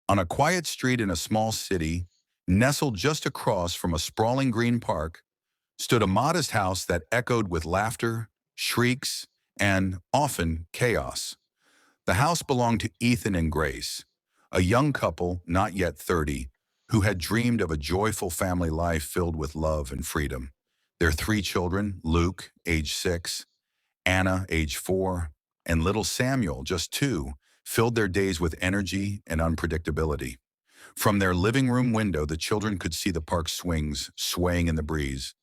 On a quiet street in a small city, nestled just across from a sprawling green park, stood a modest house that echoed with laughter, shrieks, and, often, chaos. The house belonged to Ethan and Grace, a young couple not yet 30, who had dreamed of a joyful family life filled with love and freedom. Their three children, Luke, age 6, Anna, age 4, and little Samuel, just 2, filled their days with energy and unpredictability. From their living room window, the children could see the park swings swaying in the breeze,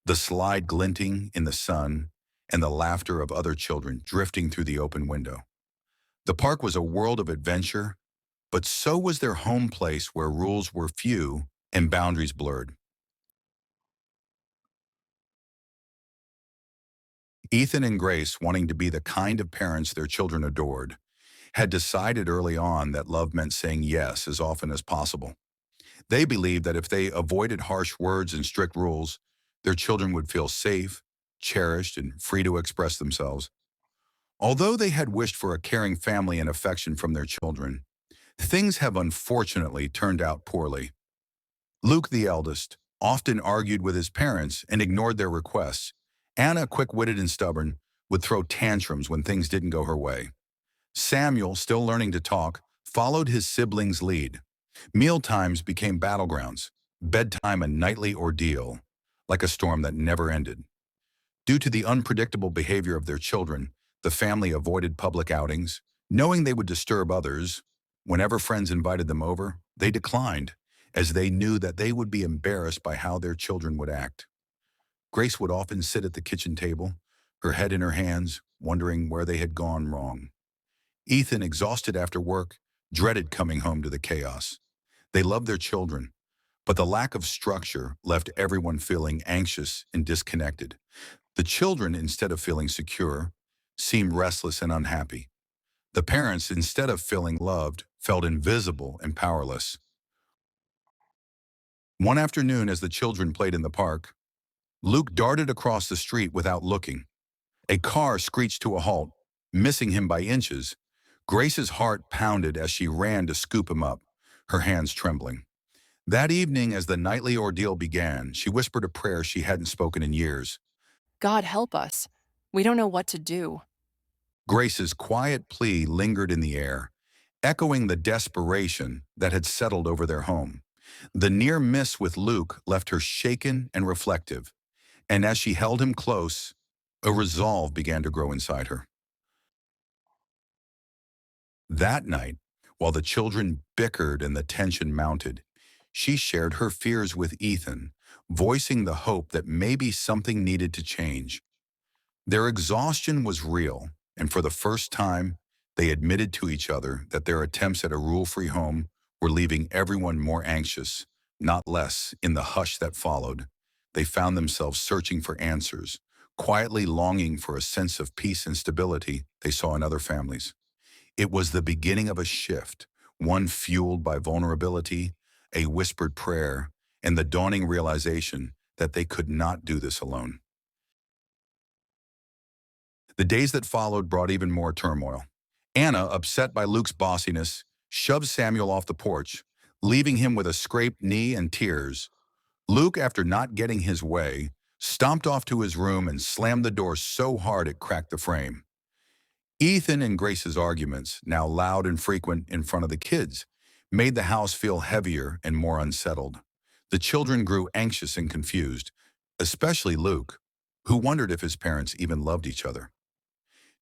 the slide glinting in the sun, and the laughter of other children drifting through the open window. The park was a world of adventure, but so was their home place where rules were few and boundaries blurred. Ethan and Grace, wanting to be the kind of parents their children adored, had decided early on that love meant saying yes as often as possible. They believed that if they avoided harsh words and strict rules, their children would feel safe, cherished, and free to express themselves. Although they had wished for a caring family and affection from their children, things have unfortunately turned out poorly. Luke, the eldest, often argued with his parents and ignored their requests. Anna, quick-witted and stubborn, would throw tantrums when things didn't go her way. Samuel, still learning to talk, followed his siblings' lead. Mealtimes became battlegrounds, bedtime a nightly ordeal, like a storm that never ended. Due to the unpredictable behavior of their children, the family avoided public outings, knowing they would disturb others. Whenever friends invited them over, they declined, as they knew that they would be embarrassed by how their children would act. Grace would often sit at the kitchen table, her head in her hands, wondering where they had gone wrong. Ethan, exhausted after work, dreaded coming home to the chaos. They loved their children, but the lack of structure left everyone feeling anxious and disconnected. The children, instead of feeling secure, seemed restless and unhappy. The parents, instead of feeling loved, felt invisible and powerless. One afternoon, as the children played in the park, Luke darted across the street without looking. A car screeched to a halt, missing him by inches. Grace's heart pounded as she ran to scoop him up, her hands trembling. That evening, as the nightly ordeal began, she whispered a prayer she hadn't spoken in years. God help us. We don't know what to do. Grace's quiet plea lingered in the air, echoing the desperation that had settled over their home. The near miss with Luke left her shaken and reflective, and as she held him close, a resolve began to grow inside her. That night, while the children bickered and the tension mounted, she shared her fears with Ethan, voicing the hope that maybe something needed to change. Their exhaustion was real, and for the first time, they admitted to each other that their attempts at a rule-free home were leaving everyone more anxious, not less. In the hush that followed, they found themselves searching for answers, quietly longing for a sense of peace and stability they saw in other families. It was the beginning of a shift, one fueled by vulnerability, a whispered prayer, and the dawning realization that they could not do this alone. The days that followed brought even more turmoil. Anna, upset by Luke's bossiness, shoved Samuel off the porch, leaving him with a scraped knee and tears. Luke, after not getting his way, stomped off to his room and slammed the door so hard it cracked the frame. Ethan and Grace's arguments, now loud and frequent in front of the kids, made the house feel heavier and more unsettled. The children grew anxious and confused, especially Luke, who wondered if his parents even loved each other.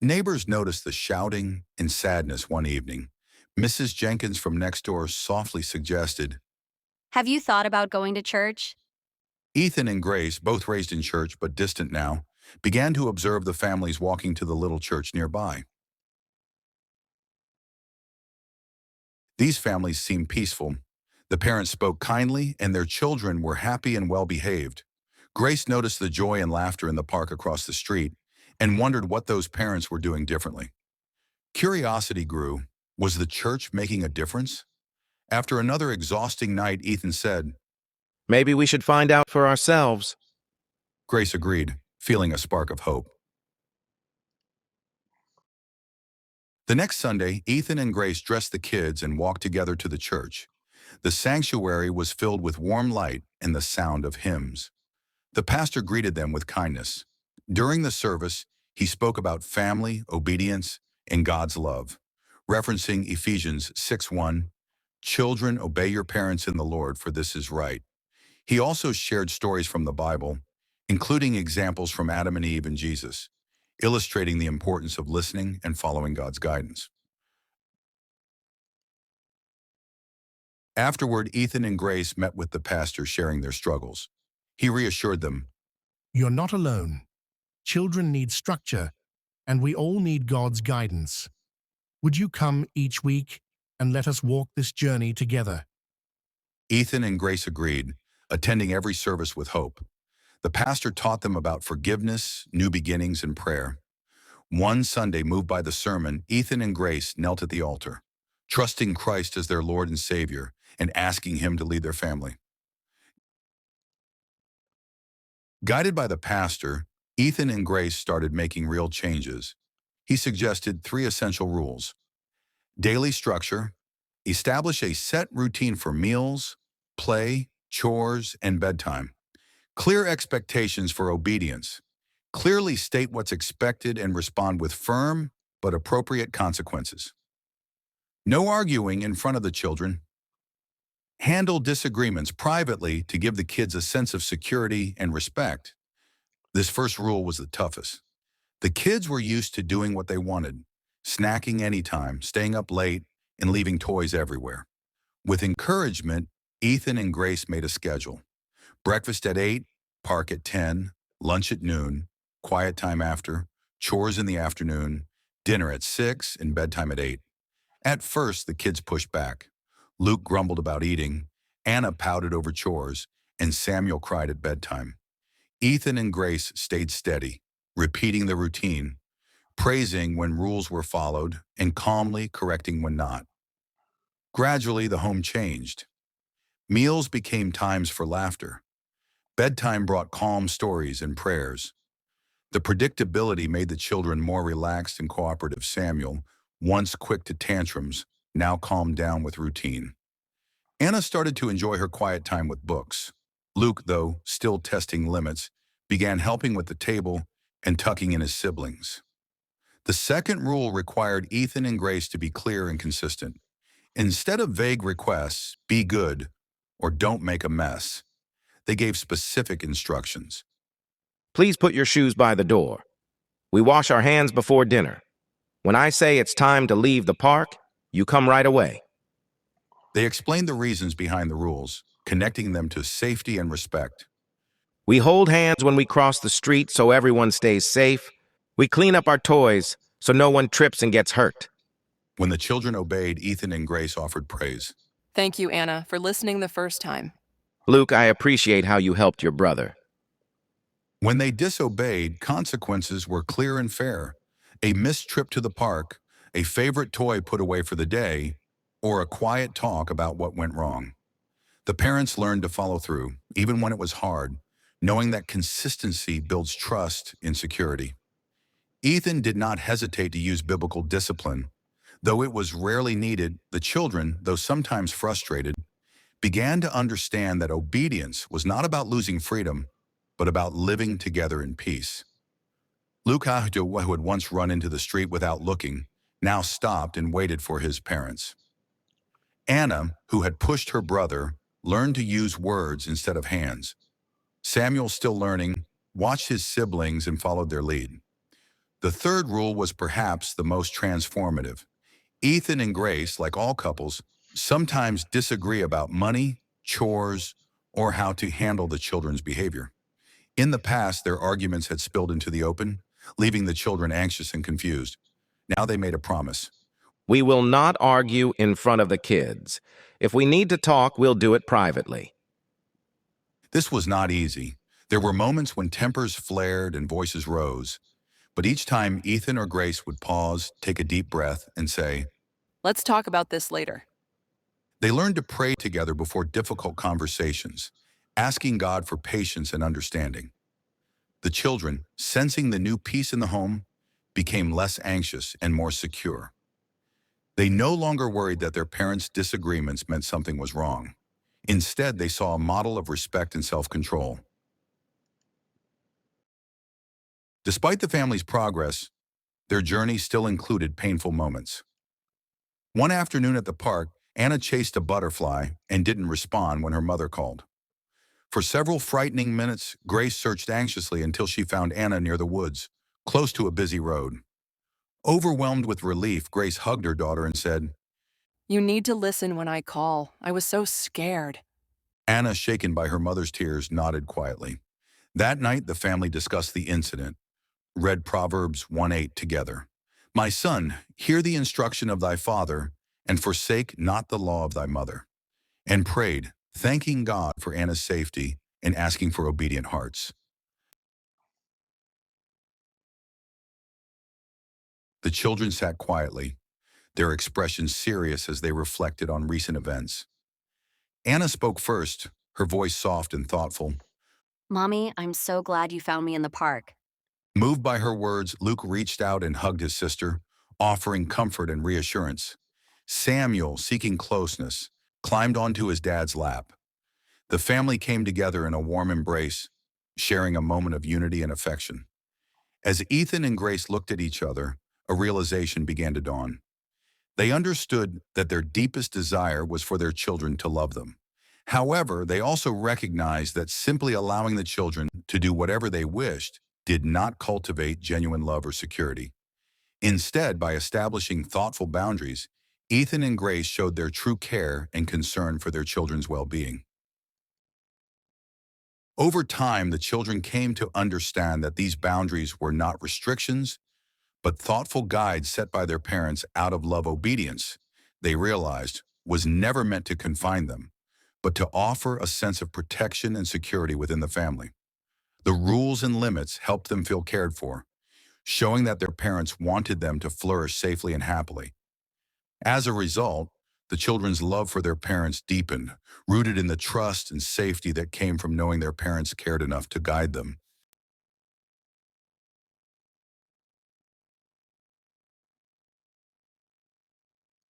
Neighbors noticed the shouting and sadness one evening. Mrs. Jenkins from next door softly suggested. Have you thought about going to church? Ethan and Grace, both raised in church but distant now, began to observe the families walking to the little church nearby. These families seemed peaceful. The parents spoke kindly, and their children were happy and well-behaved. Grace noticed the joy and laughter in the park across the street and wondered what those parents were doing differently. Curiosity grew. Was the church making a difference? After another exhausting night, Ethan said. Maybe we should find out for ourselves. Grace agreed, feeling a spark of hope. The next Sunday, Ethan and Grace dressed the kids and walked together to the church. The sanctuary was filled with warm light and the sound of hymns. The pastor greeted them with kindness. During the service, he spoke about family, obedience, and God's love, referencing Ephesians 6:1, "Children, obey your parents in the Lord, for this is right." He also shared stories from the Bible, including examples from Adam and Eve and Jesus, illustrating the importance of listening and following God's guidance. Afterward, Ethan and Grace met with the pastor sharing their struggles. He reassured them, You're not alone. Children need structure, and we all need God's guidance. Would you come each week and let us walk this journey together? Ethan and Grace agreed, attending every service with hope. The pastor taught them about forgiveness, new beginnings, and prayer. One Sunday, moved by the sermon, Ethan and Grace knelt at the altar, trusting Christ as their Lord and Savior and asking Him to lead their family. Guided by the pastor, Ethan and Grace started making real changes. He suggested 3 essential rules: daily structure, establish a set routine for meals, play, chores, and bedtime, clear expectations for obedience, clearly state what's expected and respond with firm but appropriate consequences. No arguing in front of the children. Handle disagreements privately to give the kids a sense of security and respect. This first rule was the toughest. The kids were used to doing what they wanted, snacking anytime, staying up late, and leaving toys everywhere. With encouragement, Ethan and Grace made a schedule. Breakfast at 8, park at 10, lunch at noon, quiet time after, chores in the afternoon, dinner at 6, and bedtime at 8. At first, the kids pushed back. Luke grumbled about eating, Anna pouted over chores, and Samuel cried at bedtime. Ethan and Grace stayed steady, repeating the routine, praising when rules were followed, and calmly correcting when not. Gradually, the home changed. Meals became times for laughter. Bedtime brought calm stories and prayers. The predictability made the children more relaxed and cooperative. Samuel, once quick to tantrums, now calmed down with routine. Anna started to enjoy her quiet time with books. Luke, though, still testing limits, began helping with the table and tucking in his siblings. The second rule required Ethan and Grace to be clear and consistent. Instead of vague requests, be good, or don't make a mess, they gave specific instructions. Please put your shoes by the door. We wash our hands before dinner. When I say it's time to leave the park, you come right away. They explained the reasons behind the rules, connecting them to safety and respect. We hold hands when we cross the street so everyone stays safe. We clean up our toys so no one trips and gets hurt. When the children obeyed, Ethan and Grace offered praise. Thank you, Anna, for listening the first time. Luke, I appreciate how you helped your brother. When they disobeyed, consequences were clear and fair. A missed trip to the park, a favorite toy put away for the day, or a quiet talk about what went wrong. The parents learned to follow through, even when it was hard, knowing that consistency builds trust in security. Ethan did not hesitate to use biblical discipline. Though it was rarely needed, the children, though sometimes frustrated, began to understand that obedience was not about losing freedom, but about living together in peace. Luke, who had once run into the street without looking, now stopped and waited for his parents. Anna, who had pushed her brother, learned to use words instead of hands. Samuel, still learning, watched his siblings and followed their lead. The third rule was perhaps the most transformative. Ethan and Grace, like all couples, sometimes disagree about money, chores, or how to handle the children's behavior. In the past, their arguments had spilled into the open, leaving the children anxious and confused. Now they made a promise. We will not argue in front of the kids. If we need to talk, we'll do it privately. This was not easy. There were moments when tempers flared and voices rose. But each time Ethan or Grace would pause, take a deep breath, and say, Let's talk about this later. they learned to pray together before difficult conversations, asking God for patience and understanding. The children, sensing the new peace in the home, became less anxious and more secure. They no longer worried that their parents' disagreements meant something was wrong. Instead, they saw a model of respect and self-control. Despite the family's progress, their journey still included painful moments. One afternoon at the park, Anna chased a butterfly and didn't respond when her mother called. For several frightening minutes, Grace searched anxiously until she found Anna near the woods, close to a busy road. Overwhelmed with relief, Grace hugged her daughter and said, You need to listen when I call. I was so scared. Anna, shaken by her mother's tears, nodded quietly. That night, the family discussed the incident, read Proverbs 1:8 together. My son, hear the instruction of thy father, and forsake not the law of thy mother. And prayed, thanking God for Anna's safety and asking for obedient hearts. The children sat quietly, their expressions serious as they reflected on recent events. Anna spoke first, her voice soft and thoughtful. Mommy, I'm so glad you found me in the park. Moved by her words, Luke reached out and hugged his sister, offering comfort and reassurance. Samuel, seeking closeness, climbed onto his dad's lap. The family came together in a warm embrace, sharing a moment of unity and affection. As Ethan and Grace looked at each other, a realization began to dawn. They understood that their deepest desire was for their children to love them. However, they also recognized that simply allowing the children to do whatever they wished did not cultivate genuine love or security. Instead, by establishing thoughtful boundaries, Ethan and Grace showed their true care and concern for their children's well-being. Over time, the children came to understand that these boundaries were not restrictions, but thoughtful guides set by their parents out of love obedience, they realized was never meant to confine them, but to offer a sense of protection and security within the family. The rules and limits helped them feel cared for, showing that their parents wanted them to flourish safely and happily. As a result, the children's love for their parents deepened, rooted in the trust and safety that came from knowing their parents cared enough to guide them